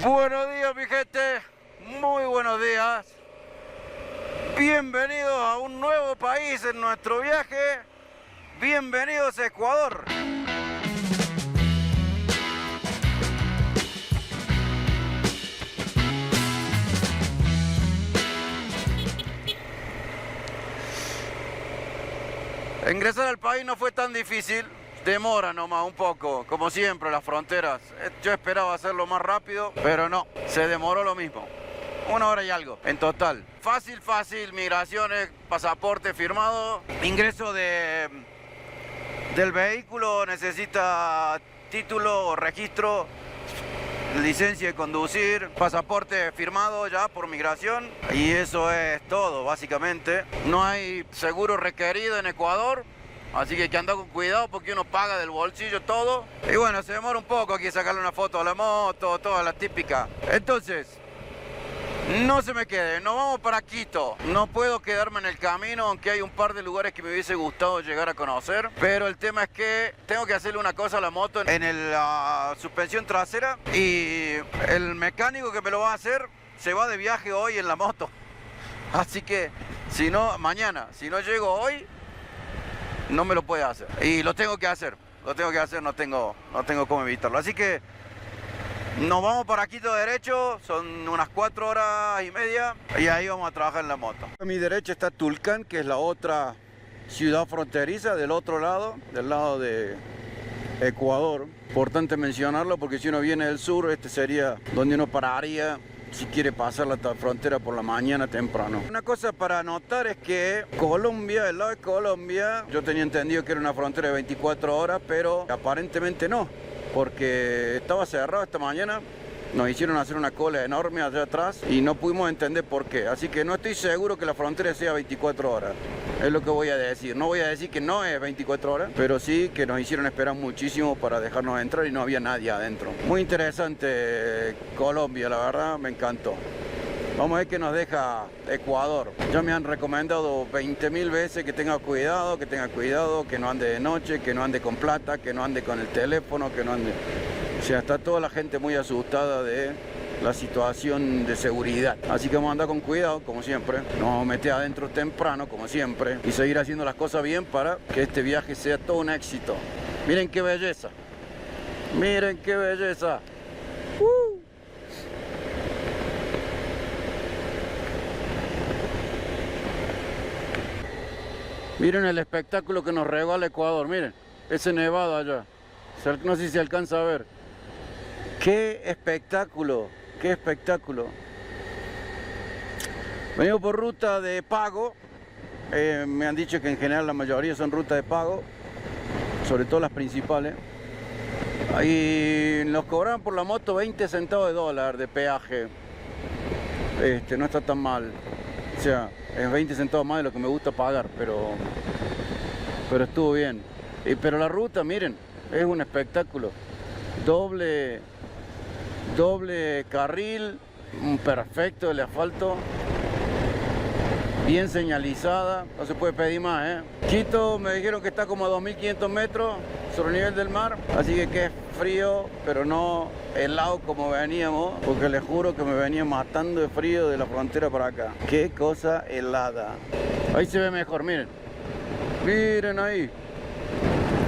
Buenos días, mi gente, muy buenos días. Bienvenidos a un nuevo país en nuestro viaje. Bienvenidos a Ecuador. Ingresar al país no fue tan difícil. Demora nomás un poco, como siempre, las fronteras. Yo esperaba hacerlo más rápido, pero no, se demoró lo mismo. 1 hora y algo, en total. Fácil, migraciones, pasaporte firmado. Ingreso del vehículo necesita título o registro, licencia de conducir, pasaporte firmado ya por migración. Y eso es todo, básicamente. No hay seguro requerido en Ecuador. Así que hay que andar con cuidado porque uno paga del bolsillo todo. Y bueno, se demora un poco aquí sacarle una foto a la moto, toda la típica. Entonces, no se me quede, nos vamos para Quito. No puedo quedarme en el camino, aunque hay un par de lugares que me hubiese gustado llegar a conocer. Pero el tema es que tengo que hacerle una cosa a la moto en la suspensión trasera. Y el mecánico que me lo va a hacer se va de viaje hoy en la moto. Así que, si no, mañana, si no llego hoy, no me lo puede hacer. Y lo tengo que hacer, no tengo cómo evitarlo. Así que nos vamos para Quito derecho, son unas 4 horas y media y ahí vamos a trabajar en la moto. A mi derecha está Tulcán, que es la otra ciudad fronteriza del otro lado, del lado de Ecuador. Importante mencionarlo porque si uno viene del sur, este sería donde uno pararía si quiere pasar la frontera por la mañana temprano. Una cosa para notar es que Colombia, el lado de Colombia, yo tenía entendido que era una frontera de 24 horas, pero aparentemente no, porque estaba cerrado esta mañana. Nos hicieron hacer una cola enorme allá atrás y no pudimos entender por qué. Así que no estoy seguro que la frontera sea 24 horas. Es lo que voy a decir. No voy a decir que no es 24 horas, pero sí que nos hicieron esperar muchísimo para dejarnos entrar y no había nadie adentro. Muy interesante Colombia, la verdad, me encantó. Vamos a ver qué nos deja Ecuador. Ya me han recomendado 20.000 veces que tenga cuidado, que no ande de noche, que no ande con plata, que no ande con el teléfono, que no ande... O sea, está toda la gente muy asustada de la situación de seguridad. Así que vamos a andar con cuidado, como siempre. Nos vamos a meter adentro temprano, como siempre. Y seguir haciendo las cosas bien para que este viaje sea todo un éxito. Miren qué belleza. Miren qué belleza. Miren el espectáculo que nos regala Ecuador. Miren, ese nevado allá. No sé si se alcanza a ver. ¡Qué espectáculo! ¡Qué espectáculo! Venimos por ruta de pago. Me han dicho que en general la mayoría son rutas de pago, sobre todo las principales. Y nos cobraron por la moto 20 centavos de dólar de peaje. No está tan mal. O sea, es 20 centavos más de lo que me gusta pagar, pero estuvo bien. Pero la ruta, miren, es un espectáculo. Doble carril, perfecto el asfalto, bien señalizada, no se puede pedir más, ¿eh? Quito me dijeron que está como a 2.500 metros sobre el nivel del mar, así que es frío, pero no helado como veníamos, porque les juro que me venía matando de frío de la frontera para acá. Qué cosa helada. Ahí se ve mejor, miren. Miren ahí.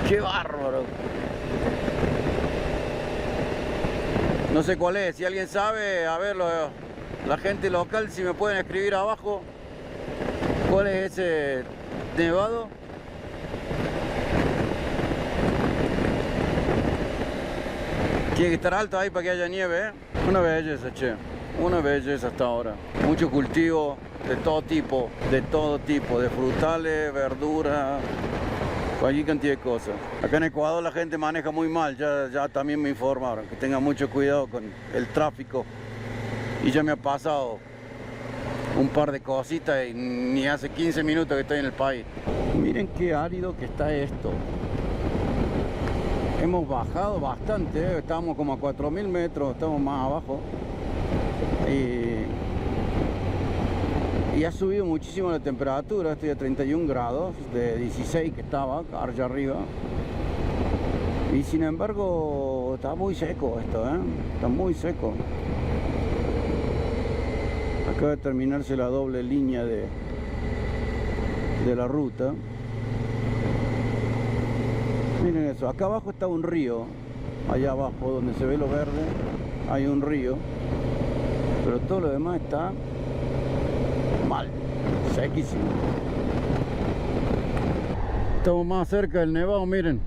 Qué bárbaro. No sé cuál es, si alguien sabe, a ver, la gente local, si me pueden escribir abajo cuál es ese nevado. Tiene que estar alto ahí para que haya nieve, ¿eh? Una belleza, che, una belleza hasta ahora. Mucho cultivo de todo tipo, de frutales, verduras, cualquier cantidad de cosas. Acá en Ecuador la gente maneja muy mal, ya también me informaron que tenga mucho cuidado con el tráfico. Y ya me ha pasado un par de cositas y ni hace 15 minutos que estoy en el país. Miren qué árido que está esto. Hemos bajado bastante, ¿eh? Estábamos como a 4.000 metros, estamos más abajo. Y ha subido muchísimo la temperatura, estoy a 31 grados, de 16 que estaba allá arriba. Y sin embargo está muy seco esto, ¿eh? Está muy seco. Acaba de terminarse la doble línea de la ruta. Miren eso, acá abajo está un río. Allá abajo donde se ve lo verde hay un río, pero todo lo demás está mal, sequísimo. Estamos más cerca del nevado, miren.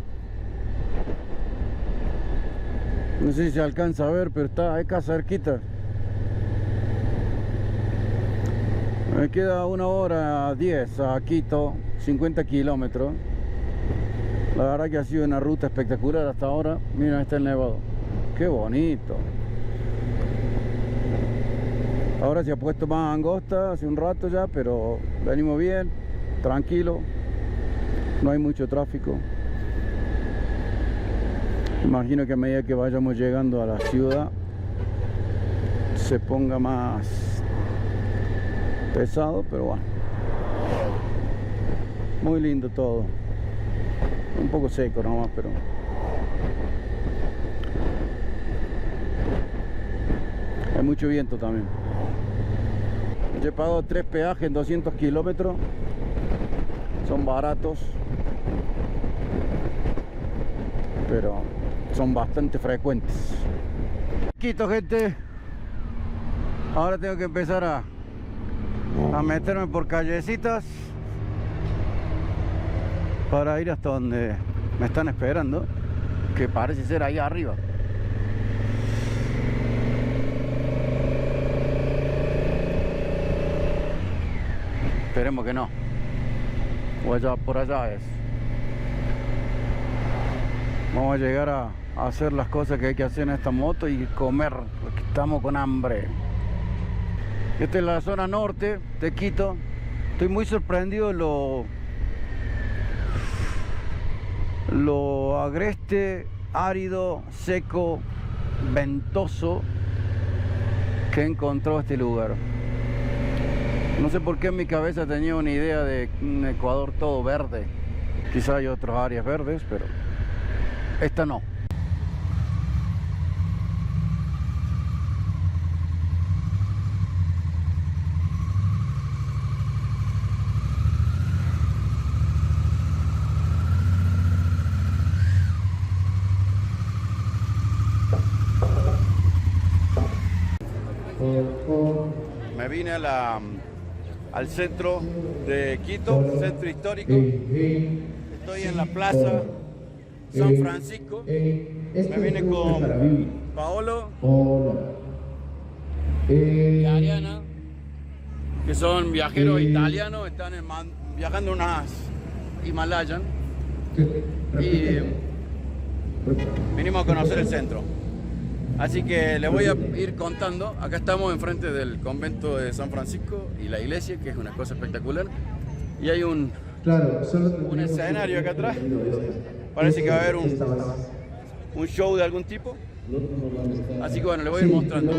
No sé si se alcanza a ver, pero está acá cerquita. Me queda 1 hora 10 a Quito, 50 kilómetros. La verdad que ha sido una ruta espectacular hasta ahora. Miren, ahí está el nevado. Qué bonito. Ahora se ha puesto más angosta hace un rato ya, pero venimos bien, tranquilo. No hay mucho tráfico. Imagino que a medida que vayamos llegando a la ciudad se ponga más pesado, pero bueno. Muy lindo todo. Un poco seco nomás, pero hay mucho viento también. Yo he pagado 3 peajes en 200 kilómetros. Son baratos, pero son bastante frecuentes. Quito, gente. Ahora tengo que empezar a meterme por callecitas para ir hasta donde me están esperando, que parece ser ahí arriba. Esperemos que no. O allá, por allá es. Vamos a llegar a hacer las cosas que hay que hacer en esta moto y comer, porque estamos con hambre. Esta es la zona norte de Quito. Estoy muy sorprendido de lo agreste, árido, seco, ventoso que he encontrado este lugar. No sé por qué en mi cabeza tenía una idea de un Ecuador todo verde. Quizá hay otras áreas verdes, pero esta no. Me vine al centro de Quito, centro histórico. Estoy en la plaza San Francisco. Me vine con Paolo y Ariana, que son viajeros italianos, están viajando unas Himalayan y vinimos a conocer el centro. Así que les voy a ir contando. Acá estamos enfrente del convento de San Francisco y la iglesia, que es una cosa espectacular. Y hay un escenario acá atrás. Parece que va a haber un show de algún tipo. Así que bueno, les voy a ir mostrando.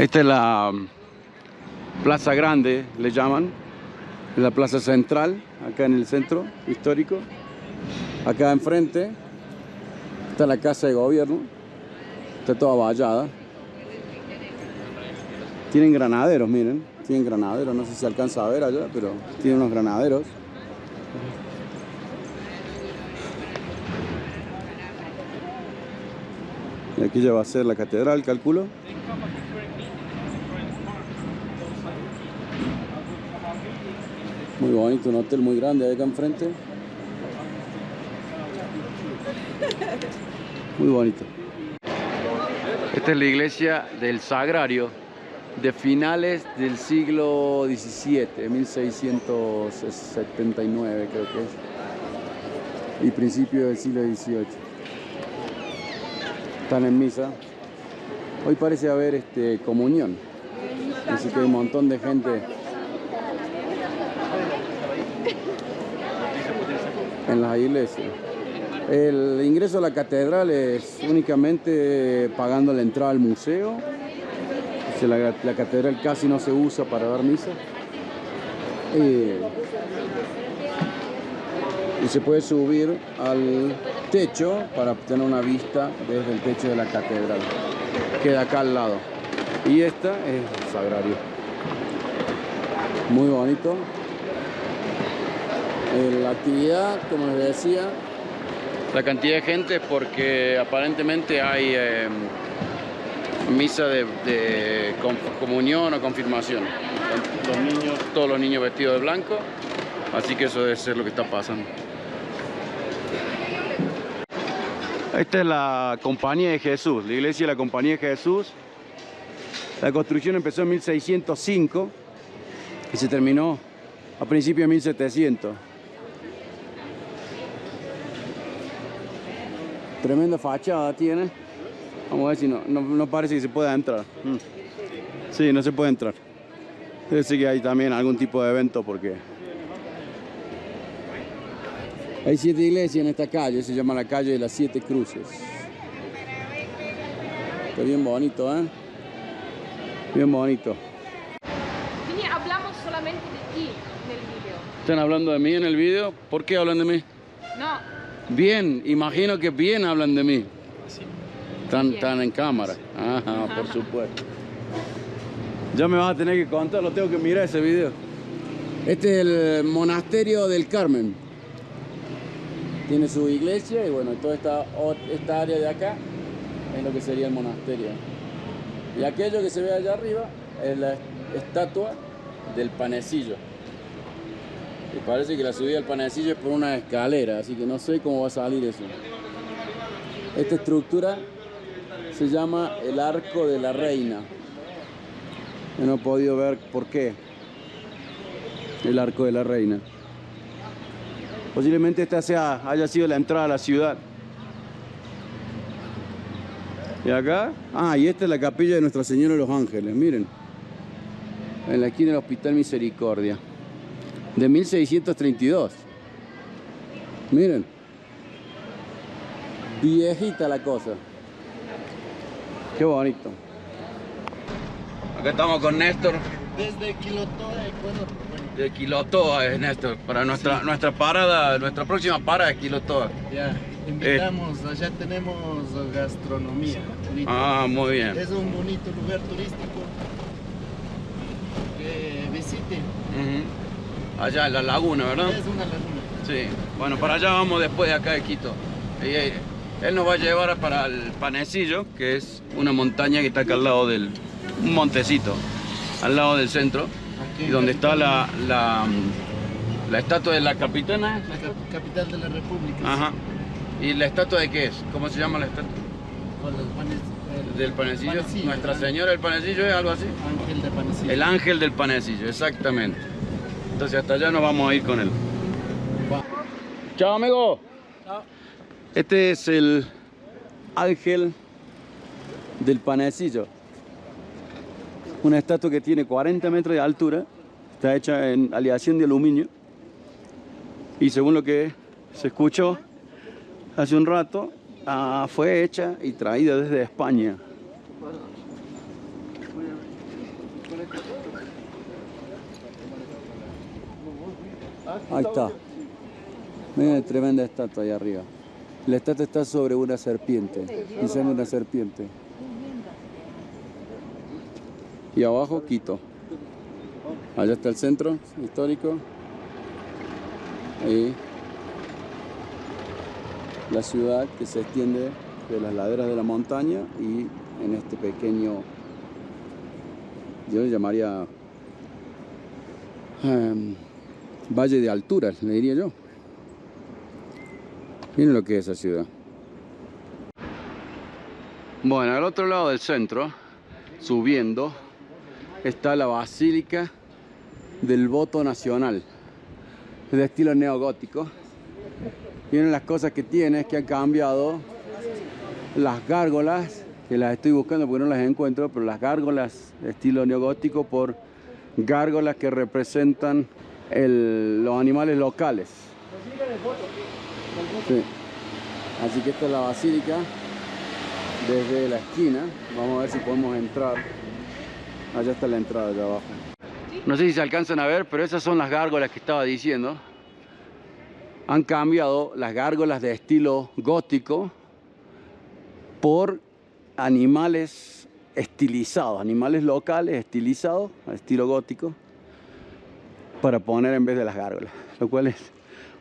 Esta es la Plaza Grande, le llaman. Es la plaza central, acá en el centro histórico. Acá enfrente está la casa de gobierno. Está toda vallada. Tienen granaderos, miren. Tienen granaderos, no sé si se alcanza a ver allá, pero tienen unos granaderos. Y aquí ya va a ser la catedral, calculo. Muy bonito, un hotel muy grande acá enfrente. Muy bonito. Esta es la iglesia del Sagrario de finales del siglo XVII, 1679 creo que es, y principio del siglo XVIII. Están en misa. Hoy parece haber comunión, así que hay un montón de gente en las iglesias. El ingreso a la catedral es únicamente pagando la entrada al museo. La catedral casi no se usa para dar misa. Y se puede subir al techo para obtener una vista desde el techo de la catedral. Queda acá al lado. Y esta es el Sagrario. Muy bonito. La actividad, como les decía, la cantidad de gente es porque aparentemente hay misa de comunión o confirmación. Todos los niños vestidos de blanco, así que eso debe ser lo que está pasando. Esta es la Compañía de Jesús, la iglesia de la Compañía de Jesús. La construcción empezó en 1605 y se terminó a principios de 1700. Tremenda fachada tiene. Vamos a ver si no parece que se pueda entrar. Sí, no se puede entrar. Debe ser que hay también algún tipo de evento porque hay 7 iglesias en esta calle, se llama la calle de las 7 cruces. Está bien bonito, ¿eh? Bien bonito. Vini, hablamos solamente de ti en el video. ¿Están hablando de mí en el video? ¿Por qué hablan de mí? No. Bien, imagino que bien hablan de mí. Sí. Están en cámara. Ajá, por supuesto. Ya me vas a tener que contar, lo tengo que mirar ese video. Este es el monasterio del Carmen. Tiene su iglesia y bueno, toda esta área de acá es lo que sería el monasterio. Y aquello que se ve allá arriba es la estatua del panecillo. Y parece que la subida al panecillo es por una escalera, así que no sé cómo va a salir eso. Esta estructura se llama el Arco de la Reina. Yo no he podido ver por qué. El Arco de la Reina. Posiblemente esta haya sido la entrada a la ciudad. Y acá, y esta es la capilla de Nuestra Señora de los Ángeles, miren. En la esquina del Hospital Misericordia. De 1632. Miren. Viejita la cosa. Qué bonito. Acá estamos con Néstor. Desde Quilotoa, Ecuador. De Quilotoa es Néstor. Para nuestra parada, nuestra próxima parada es Quilotoa. Ya, invitamos, allá tenemos gastronomía. Muy bien. Es un bonito lugar turístico que visite. Allá en la laguna, ¿verdad? Es una laguna. Sí. Bueno, para allá vamos después de acá de Quito. Él nos va a llevar para el Panecillo, que es una montaña que está acá al lado del... un montecito, al lado del centro. Aquí y donde está la estatua de la capitana. La capital de la República. Ajá. ¿Y la estatua de qué es? ¿Cómo se llama la estatua? Del Panecillo. Nuestra Señora del Panecillo es algo así. Ángel del Panecillo. El Ángel del Panecillo, exactamente. Entonces hasta allá nos vamos a ir con él. Chao, amigo. Chao. Este es el Ángel del Panecillo. Una estatua que tiene 40 metros de altura. Está hecha en aleación de aluminio. Y según lo que se escuchó hace un rato, fue hecha y traída desde España. Ahí está. Miren la tremenda estatua ahí arriba. La estatua está sobre una serpiente. Pisando una serpiente. Y abajo, Quito. Allá está el centro histórico. Ahí. La ciudad que se extiende de las laderas de la montaña y en este pequeño, yo le llamaría valle de altura, le diría yo. Miren lo que es esa ciudad. Bueno, al otro lado del centro, subiendo, está la Basílica del Voto Nacional, de estilo neogótico. Miren las cosas que tiene, es que han cambiado las gárgolas, que las estoy buscando porque no las encuentro, pero las gárgolas de estilo neogótico por gárgolas que representan los animales locales. Sí. Así que esta es la basílica desde la esquina. Vamos a ver si podemos entrar. Allá está la entrada allá abajo. No sé si se alcanzan a ver, pero esas son las gárgolas que estaba diciendo. Han cambiado las gárgolas de estilo gótico por animales estilizados, animales locales estilizados, a estilo gótico, para poner en vez de las gárgolas, lo cual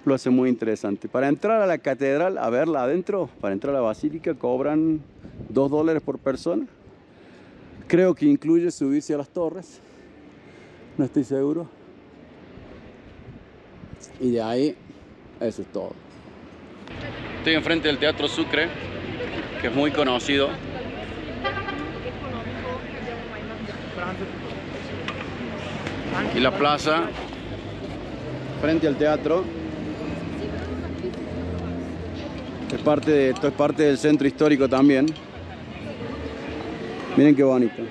lo hace muy interesante. Para entrar a la catedral, a verla adentro, para entrar a la basílica, cobran $2 por persona. Creo que incluye subirse a las torres, no estoy seguro. Y de ahí, eso es todo. Estoy enfrente del Teatro Sucre, que es muy conocido. Y la plaza, frente al teatro, esto es parte del centro histórico también. Miren qué bonito.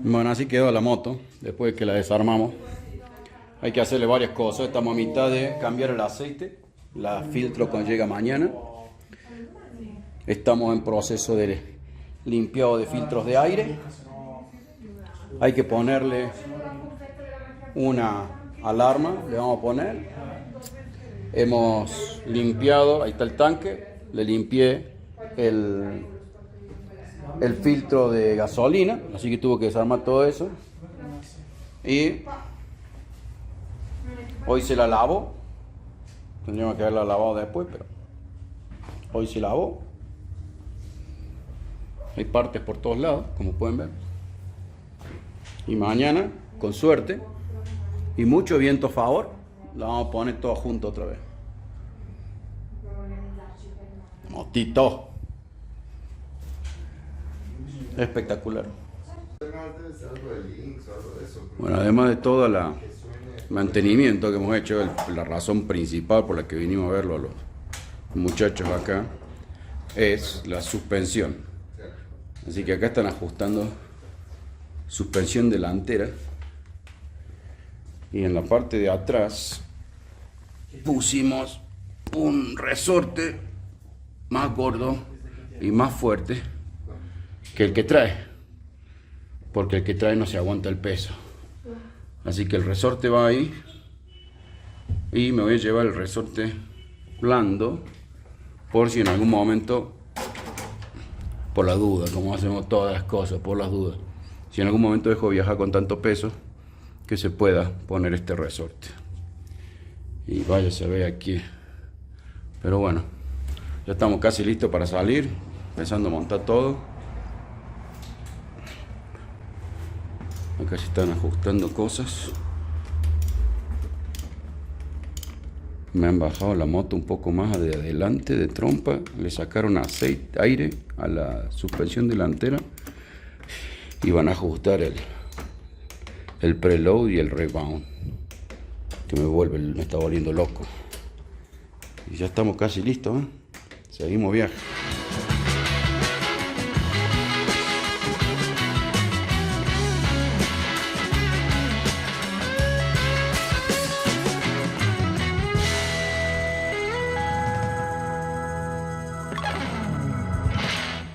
Bueno, así quedó la moto, después de que la desarmamos. Hay que hacerle varias cosas. Estamos a mitad de cambiar el aceite. La filtro cuando llega mañana. Estamos en proceso de limpiado de filtros de aire. Hay que ponerle una alarma. Le vamos a poner. Hemos limpiado. Ahí está el tanque. Le limpié el filtro de gasolina. Así que tuvo que desarmar todo eso. Y hoy se la lavó. Tendríamos que haberla lavado después, pero hoy se lavó. Hay partes por todos lados, como pueden ver. Y mañana, con suerte y mucho viento a favor, la vamos a poner todo junto otra vez. Motito. Espectacular. Bueno, además de todo el mantenimiento que hemos hecho, la razón principal por la que vinimos a verlo a los muchachos acá es la suspensión. Así que acá están ajustando suspensión delantera y en la parte de atrás pusimos un resorte más gordo y más fuerte que el que trae, porque el que trae no se aguanta el peso. Así que el resorte va ahí y me voy a llevar el resorte blando por si en algún momento, por la duda, como hacemos todas las cosas, por las dudas, si en algún momento dejo viajar con tanto peso, que se pueda poner este resorte. Y vaya, se ve aquí. Pero bueno, ya estamos casi listos para salir, empezando a montar todo. Acá se están ajustando cosas. Me han bajado la moto un poco más de adelante de trompa. Le sacaron aire a la suspensión delantera. Y van a ajustar el preload y el rebound. Que me está volviendo loco. Y ya estamos casi listos, ¿eh? Seguimos viaje.